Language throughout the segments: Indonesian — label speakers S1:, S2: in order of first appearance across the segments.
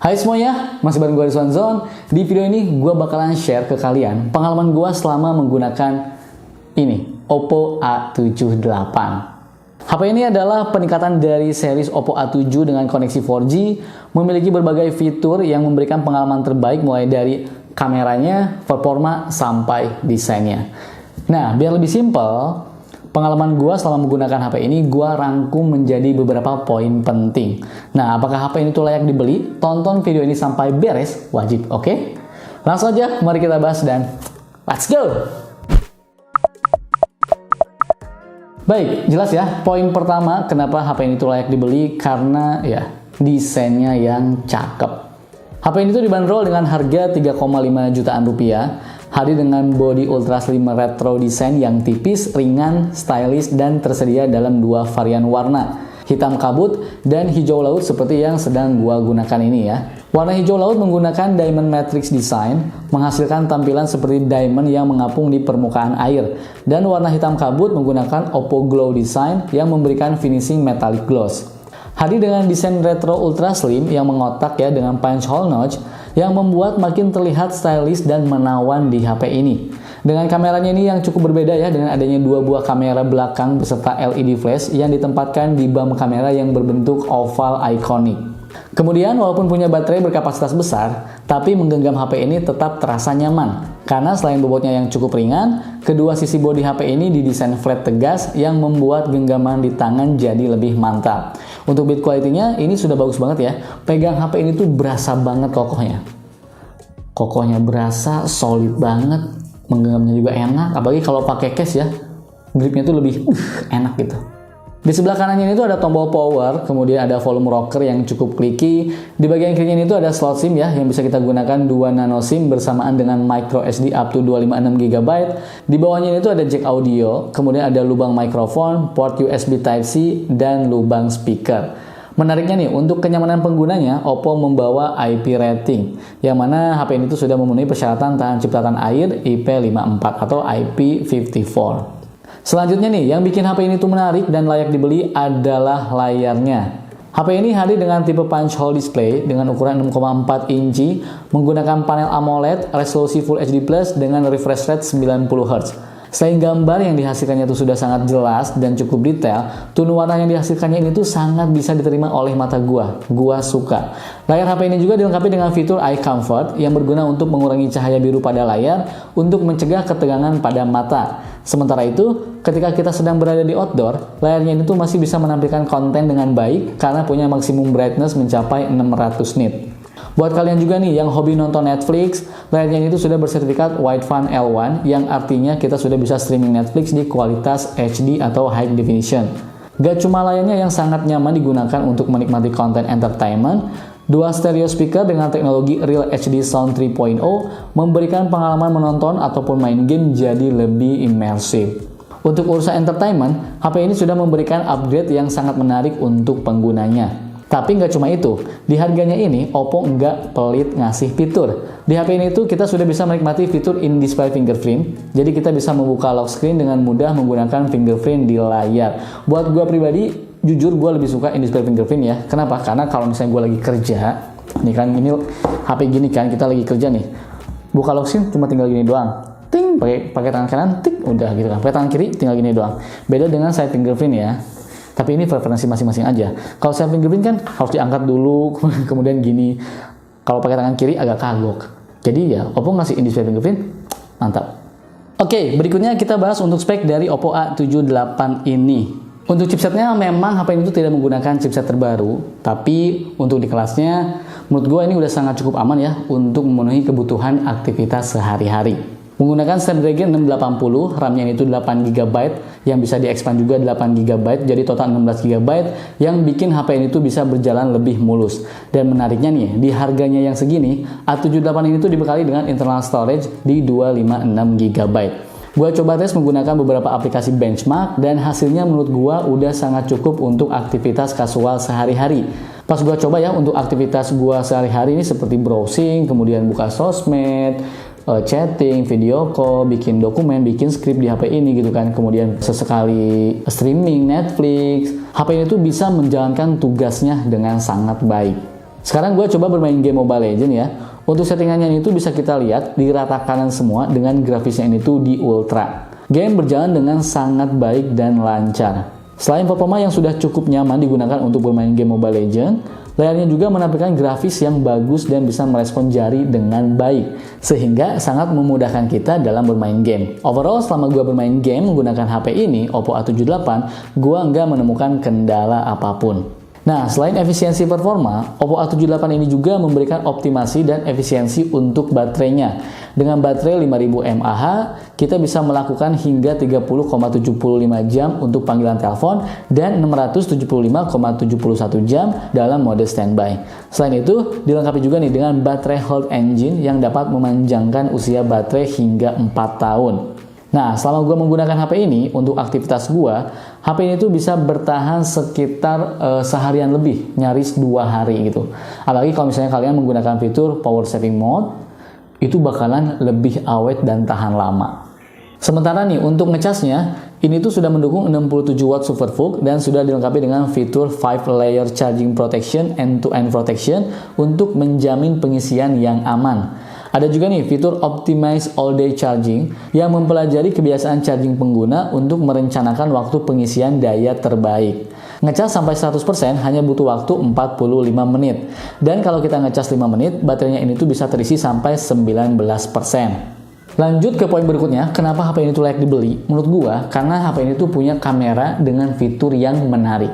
S1: Hai semuanya, masih bareng gue Rizwan Zon. Di video ini gue bakalan share ke kalian pengalaman gue selama menggunakan ini, Oppo A78. HP ini adalah peningkatan dari series Oppo A7 dengan koneksi 4G, memiliki berbagai fitur yang memberikan pengalaman terbaik mulai dari kameranya, performa, sampai desainnya. Nah, biar lebih simpel, pengalaman gue selama menggunakan HP ini gue rangkum menjadi beberapa poin penting. Nah, apakah HP ini tuh layak dibeli? Tonton video ini sampai beres, wajib, oke? Langsung aja, mari kita bahas dan let's go! Baik, jelas ya, poin pertama kenapa HP ini tuh layak dibeli karena ya desainnya yang cakep. HP ini tuh dibanderol dengan harga 3,5 jutaan rupiah. Hadir dengan body ultra slim retro design yang tipis, ringan, stylish, dan tersedia dalam dua varian warna, hitam kabut dan hijau laut seperti yang sedang gua gunakan ini ya. Warna hijau laut menggunakan diamond matrix design, menghasilkan tampilan seperti diamond yang mengapung di permukaan air. Dan warna hitam kabut menggunakan Oppo Glow design yang memberikan finishing metallic gloss. Hadir dengan desain retro ultra slim yang mengotak ya dengan punch hole notch yang membuat makin terlihat stylish dan menawan di HP ini. Dengan kameranya ini yang cukup berbeda ya, dengan adanya dua buah kamera belakang beserta LED flash yang ditempatkan di bump kamera yang berbentuk oval ikonik. Kemudian walaupun punya baterai berkapasitas besar, tapi menggenggam HP ini tetap terasa nyaman. Karena selain bobotnya yang cukup ringan, kedua sisi bodi HP ini didesain flat tegas yang membuat genggaman di tangan jadi lebih mantap. Untuk build quality-nya ini sudah bagus banget ya. Pegang HP ini tuh berasa banget kokohnya. Kokohnya berasa, solid banget, menggenggamnya juga enak. Apalagi kalau pakai case ya, gripnya tuh lebih enak gitu. Di sebelah kanannya itu ada tombol power, kemudian ada volume rocker yang cukup clicky. Di bagian kirinya itu ada slot SIM ya, yang bisa kita gunakan 2 nano SIM bersamaan dengan micro SD up to 256 GB. Di bawahnya itu ada jack audio, kemudian ada lubang mikrofon, port USB Type-C, dan lubang speaker. Menariknya nih, untuk kenyamanan penggunanya, Oppo membawa IP rating, yang mana HP ini tuh sudah memenuhi persyaratan tahan cipratan air IP54 atau IP54. Selanjutnya nih, yang bikin HP ini tuh menarik dan layak dibeli adalah layarnya. HP ini hadir dengan tipe punch hole display dengan ukuran 6,4 inci, menggunakan panel AMOLED resolusi Full HD Plus dengan refresh rate 90 Hz. Selain gambar yang dihasilkannya itu sudah sangat jelas dan cukup detail, tone warna yang dihasilkannya ini tuh sangat bisa diterima oleh mata gua suka. Layar HP ini juga dilengkapi dengan fitur Eye Comfort yang berguna untuk mengurangi cahaya biru pada layar untuk mencegah ketegangan pada mata. Sementara itu, ketika kita sedang berada di outdoor, layarnya ini tuh masih bisa menampilkan konten dengan baik karena punya maksimum brightness mencapai 600 nit. Buat kalian juga nih yang hobi nonton Netflix, layarnya ini tuh sudah bersertifikat Wideband L1 yang artinya kita sudah bisa streaming Netflix di kualitas HD atau High Definition. Gak cuma layarnya yang sangat nyaman digunakan untuk menikmati konten entertainment, dua stereo speaker dengan teknologi Real HD Sound 3.0 memberikan pengalaman menonton ataupun main game jadi lebih imersif. Untuk urusan entertainment, HP ini sudah memberikan upgrade yang sangat menarik untuk penggunanya. Tapi nggak cuma itu, di harganya ini Oppo nggak pelit ngasih fitur. Di HP ini tuh kita sudah bisa menikmati fitur in-display fingerprint, jadi kita bisa membuka lock screen dengan mudah menggunakan fingerprint di layar. Buat gue pribadi, jujur gue lebih suka in-display fingerprint ya. Kenapa? Karena kalau misalnya gue lagi kerja, nih kan ini HP gini kan, kita lagi kerja nih, buka lock screen cuma tinggal gini doang. Ting, pakai tangan kanan, tik, udah gitu kan. Pakai tangan kiri tinggal gini doang. Beda dengan side fingerprint ya. Tapi ini preferensi masing-masing aja. Kalau side fingerprint kan harus diangkat dulu, kemudian gini. Kalau pakai tangan kiri agak kagok. Jadi ya, Oppo ngasih in-display fingerprint, mantap. Oke, berikutnya kita bahas untuk spek dari Oppo A78 ini. Untuk chipsetnya memang HP ini tuh tidak menggunakan chipset terbaru, tapi untuk di kelasnya, menurut gue ini udah sangat cukup aman ya untuk memenuhi kebutuhan aktivitas sehari-hari. Menggunakan Snapdragon 680, RAM-nya itu 8GB, yang bisa di-expand juga 8GB, jadi total 16GB, yang bikin HP ini tuh bisa berjalan lebih mulus. Dan menariknya nih, di harganya yang segini, A78 ini tuh dibekali dengan internal storage di 256GB. Gua coba tes menggunakan beberapa aplikasi benchmark, dan hasilnya menurut gua udah sangat cukup untuk aktivitas kasual sehari-hari. Pas gua coba ya, untuk aktivitas gua sehari-hari ini seperti browsing, kemudian buka sosmed, chatting, video call, bikin dokumen, bikin skrip di HP ini gitu kan. Kemudian sesekali streaming Netflix. HP ini tuh bisa menjalankan tugasnya dengan sangat baik. Sekarang gue coba bermain game Mobile Legends ya. Untuk settingannya itu bisa kita lihat di rata kanan semua dengan grafisnya ini tuh di ultra. Game berjalan dengan sangat baik dan lancar. Selain performa yang sudah cukup nyaman digunakan untuk bermain game Mobile Legends, layarnya juga menampilkan grafis yang bagus dan bisa merespon jari dengan baik, sehingga sangat memudahkan kita dalam bermain game. Overall, selama gue bermain game menggunakan HP ini, Oppo A78, gue nggak menemukan kendala apapun. Nah, selain efisiensi performa, Oppo A78 ini juga memberikan optimasi dan efisiensi untuk baterainya. Dengan baterai 5000 mAh, kita bisa melakukan hingga 30,75 jam untuk panggilan telepon dan 675,71 jam dalam mode standby. Selain itu, dilengkapi juga nih dengan baterai hold engine yang dapat memanjangkan usia baterai hingga 4 tahun. Nah, selama gue menggunakan HP ini untuk aktivitas gue, HP ini tuh bisa bertahan sekitar seharian lebih, nyaris 2 hari gitu. Apalagi kalau misalnya kalian menggunakan fitur power saving mode, itu bakalan lebih awet dan tahan lama. Sementara nih, untuk ngecasnya, ini tuh sudah mendukung 67 watt SuperVOOC dan sudah dilengkapi dengan fitur 5 layer charging protection end-to-end protection untuk menjamin pengisian yang aman. Ada juga nih fitur Optimize All Day Charging yang mempelajari kebiasaan charging pengguna untuk merencanakan waktu pengisian daya terbaik. Ngecas sampai 100% hanya butuh waktu 45 menit. Dan kalau kita ngecas 5 menit, baterainya ini tuh bisa terisi sampai 19%. Lanjut ke poin berikutnya, kenapa HP ini tuh layak dibeli? Menurut gua, karena HP ini tuh punya kamera dengan fitur yang menarik.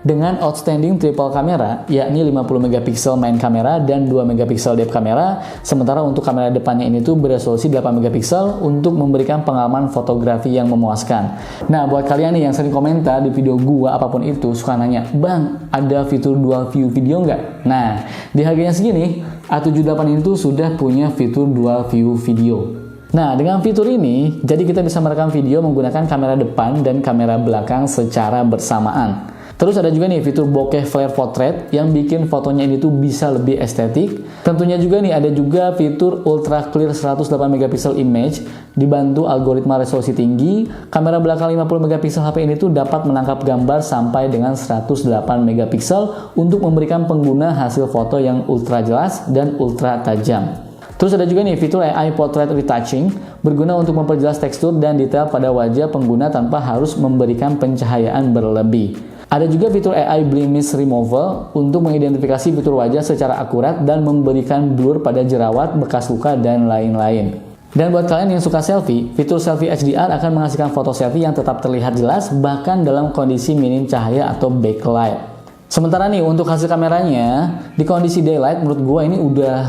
S1: Dengan outstanding triple kamera, yakni 50 megapiksel main kamera dan 2 megapiksel depth kamera, sementara untuk kamera depannya ini tuh beresolusi 8 megapiksel untuk memberikan pengalaman fotografi yang memuaskan. Nah, buat kalian nih yang sering komentar di video gua apapun itu, suka nanya, "Bang, ada fitur dual view video nggak?" Nah, di harganya segini, A78 ini tuh sudah punya fitur dual view video. Nah, dengan fitur ini, jadi kita bisa merekam video menggunakan kamera depan dan kamera belakang secara bersamaan. Terus ada juga nih fitur bokeh flare portrait yang bikin fotonya ini tuh bisa lebih estetik. Tentunya juga nih ada juga fitur ultra clear 108 megapiksel image dibantu algoritma resolusi tinggi. Kamera belakang 50 megapiksel HP ini tuh dapat menangkap gambar sampai dengan 108 megapiksel untuk memberikan pengguna hasil foto yang ultra jelas dan ultra tajam. Terus ada juga nih fitur AI Portrait Retouching berguna untuk memperjelas tekstur dan detail pada wajah pengguna tanpa harus memberikan pencahayaan berlebih. Ada juga fitur AI Blemish Removal untuk mengidentifikasi fitur wajah secara akurat dan memberikan blur pada jerawat, bekas luka, dan lain-lain. Dan buat kalian yang suka selfie, fitur Selfie HDR akan menghasilkan foto selfie yang tetap terlihat jelas bahkan dalam kondisi minim cahaya atau backlight. Sementara nih untuk hasil kameranya di kondisi daylight menurut gua ini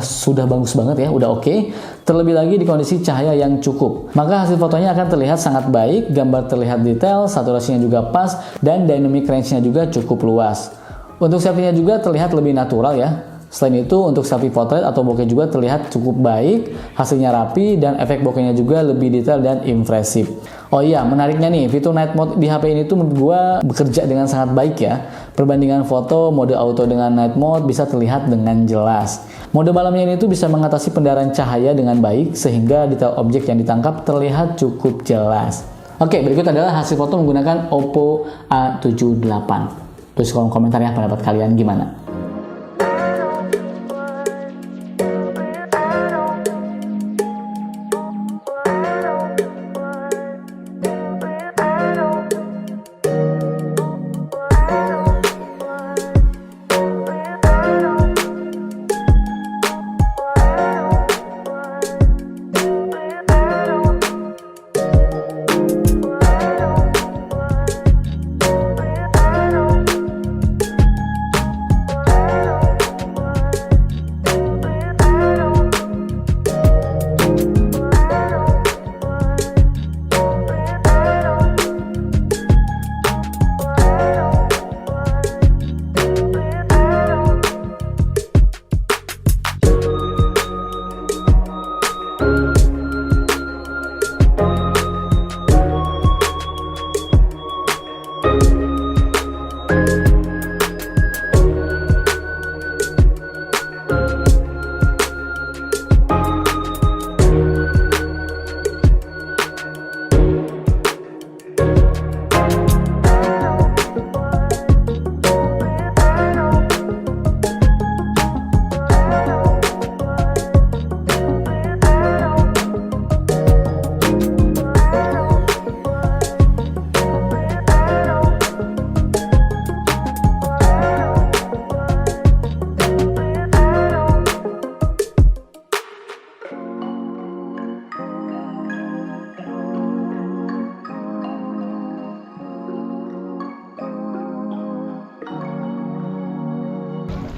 S1: sudah bagus banget ya, udah oke. Terlebih lagi di kondisi cahaya yang cukup. Maka hasil fotonya akan terlihat sangat baik, gambar terlihat detail, saturasinya juga pas dan dynamic range-nya juga cukup luas. Untuk selfie-nya juga terlihat lebih natural ya. Selain itu, untuk selfie portrait atau bokeh juga terlihat cukup baik, hasilnya rapi, dan efek bokehnya juga lebih detail dan impresif. Oh iya, menariknya nih, fitur night mode di HP ini tuh menurut gua bekerja dengan sangat baik ya. Perbandingan foto, mode auto dengan night mode bisa terlihat dengan jelas. Mode malamnya ini tuh bisa mengatasi pendarahan cahaya dengan baik, sehingga detail objek yang ditangkap terlihat cukup jelas. Oke, berikut adalah hasil foto menggunakan Oppo A78. Tulis kolom komentar ya pendapat kalian gimana.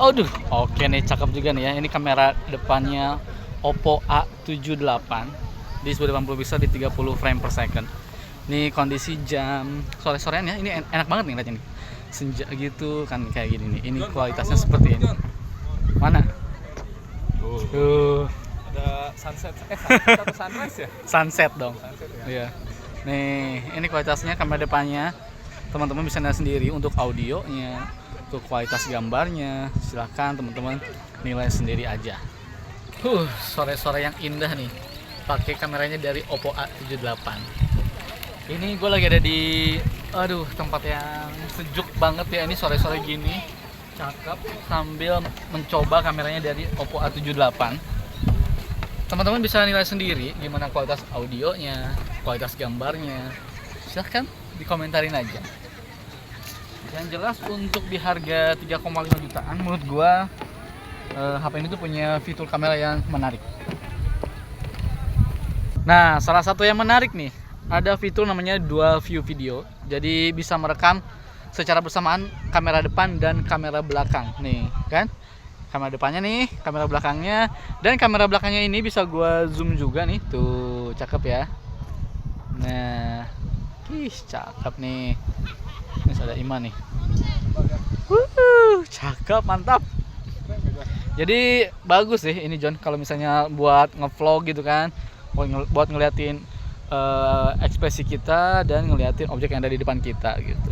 S1: Aduh, oke nih, cakep juga nih ya. Ini kamera depannya Oppo A78 di 1080 pixel di 30 frame per second. Ini kondisi jam sore-sorean ya. Ini enak banget nih lihatnya nih. Senja gitu kan kayak gini nih. Ini kualitasnya seperti ini. Mana? Tuh.
S2: Ada sunset atau sunrise ya?
S1: Sunset dong.
S2: Sunset ya.
S1: Iya. Nih, ini kualitasnya kamera depannya. Teman-teman bisa lihat sendiri untuk audionya, untuk kualitas gambarnya. Silahkan teman-teman nilai sendiri aja. Sore-sore yang indah nih. Pakai kameranya dari Oppo A78. Ini gue lagi ada di tempat yang sejuk banget ya. Ini sore-sore gini. Cakep sambil mencoba kameranya dari Oppo A78. Teman-teman bisa nilai sendiri gimana kualitas audionya, kualitas gambarnya. Silahkan dikomentarin aja. Yang jelas untuk di harga 3,5 jutaan menurut gua HP ini tuh punya fitur kamera yang menarik. Nah, salah satu yang menarik nih, ada fitur namanya dual view video. Jadi bisa merekam secara bersamaan kamera depan dan kamera belakang nih, kan? Kamera depannya nih, kamera belakangnya, dan kamera belakangnya ini bisa gua zoom juga nih, tuh cakep ya. Nah, cakep nih. Ini ada Iman nih. Cakep, mantap. Jadi bagus sih ini John, kalau misalnya buat ngevlog gitu kan, buat ngeliatin ekspresi kita dan ngeliatin objek yang ada di depan kita gitu.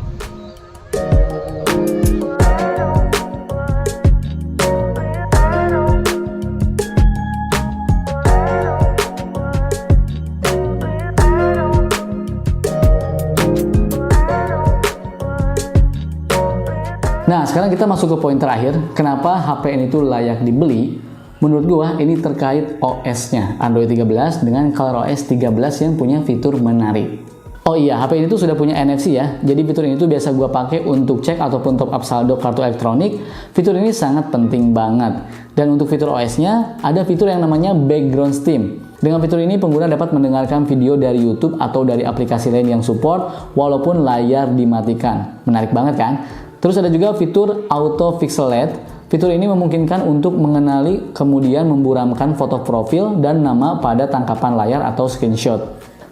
S1: Nah, sekarang kita masuk ke poin terakhir. Kenapa HP ini tuh layak dibeli? Menurut gua ini terkait OS-nya, Android 13 dengan ColorOS 13 yang punya fitur menarik. Oh iya, HP ini tuh sudah punya NFC ya. Jadi fitur ini tuh biasa gua pakai untuk cek ataupun top up saldo kartu elektronik. Fitur ini sangat penting banget. Dan untuk fitur OS-nya, ada fitur yang namanya Background Steam. Dengan fitur ini, pengguna dapat mendengarkan video dari YouTube atau dari aplikasi lain yang support walaupun layar dimatikan. Menarik banget kan? Terus ada juga fitur Auto Pixelate. Fitur ini memungkinkan untuk mengenali kemudian memburamkan foto profil dan nama pada tangkapan layar atau screenshot.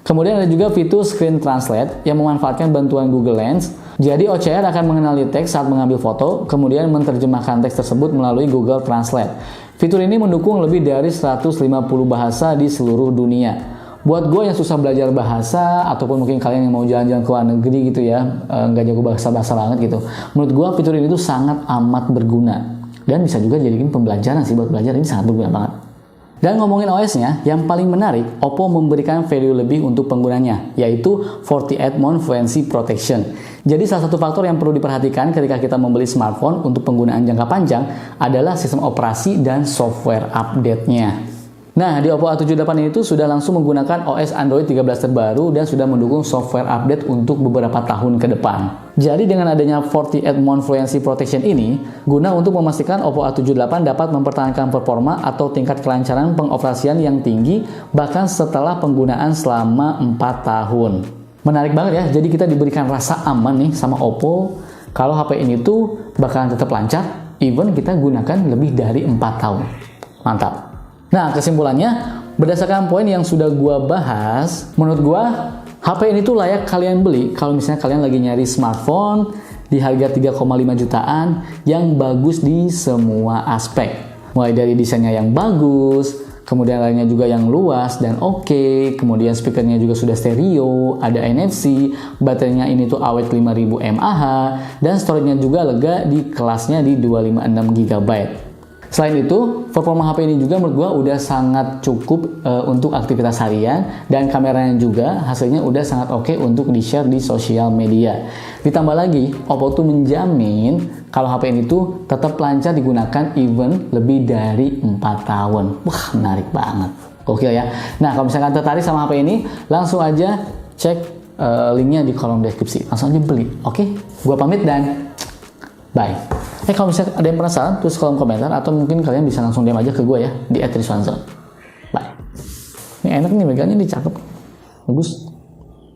S1: Kemudian ada juga fitur Screen Translate yang memanfaatkan bantuan Google Lens. Jadi OCR akan mengenali teks saat mengambil foto, kemudian menerjemahkan teks tersebut melalui Google Translate. Fitur ini mendukung lebih dari 150 bahasa di seluruh dunia. Buat gue yang susah belajar bahasa, ataupun mungkin kalian yang mau jalan-jalan ke luar negeri gitu ya, nggak jago bahasa-bahasa banget gitu, menurut gue fitur ini tuh sangat amat berguna. Dan bisa juga jadikan pembelajaran sih, buat belajar ini sangat berguna banget. Dan ngomongin OS-nya, yang paling menarik, Oppo memberikan value lebih untuk penggunanya, yaitu 48 Month Fluency Protection. Jadi salah satu faktor yang perlu diperhatikan ketika kita membeli smartphone untuk penggunaan jangka panjang adalah sistem operasi dan software update-nya. Nah, di Oppo A78 ini tuh sudah langsung menggunakan OS Android 13 terbaru dan sudah mendukung software update untuk beberapa tahun ke depan. Jadi dengan adanya 48 Month Fluency Protection ini, guna untuk memastikan Oppo A78 dapat mempertahankan performa atau tingkat kelancaran pengoperasian yang tinggi bahkan setelah penggunaan selama 4 tahun. Menarik banget ya, jadi kita diberikan rasa aman nih sama Oppo kalau HP ini tuh bakalan tetap lancar, even kita gunakan lebih dari 4 tahun. Mantap. Nah, kesimpulannya, berdasarkan poin yang sudah gua bahas, menurut gua HP ini tuh layak kalian beli kalau misalnya kalian lagi nyari smartphone di harga 3,5 jutaan yang bagus di semua aspek. Mulai dari desainnya yang bagus, kemudian lainnya juga yang luas dan oke, kemudian speakernya juga sudah stereo, ada NFC, baterainya ini tuh awet 5000 mAh, dan storage-nya juga lega di kelasnya di 256 GB. Selain itu, performa HP ini juga menurut gua udah sangat cukup untuk aktivitas harian, dan kameranya juga hasilnya udah sangat oke untuk di-share di sosial media. Ditambah lagi, Oppo tuh menjamin kalau HP ini tuh tetap lancar digunakan even lebih dari 4 tahun. Wah, menarik banget. Gokil ya. Nah, kalau misalkan tertarik sama HP ini, langsung aja cek linknya di kolom deskripsi. Langsung aja beli. Oke? Gua pamit dan bye. Kalau misalnya ada yang penasaran, tulis kolom komentar, atau mungkin kalian bisa langsung DM aja ke gue ya di @rizwanzon. Bye. Ini enak nih megangnya, ini cakep. Bagus.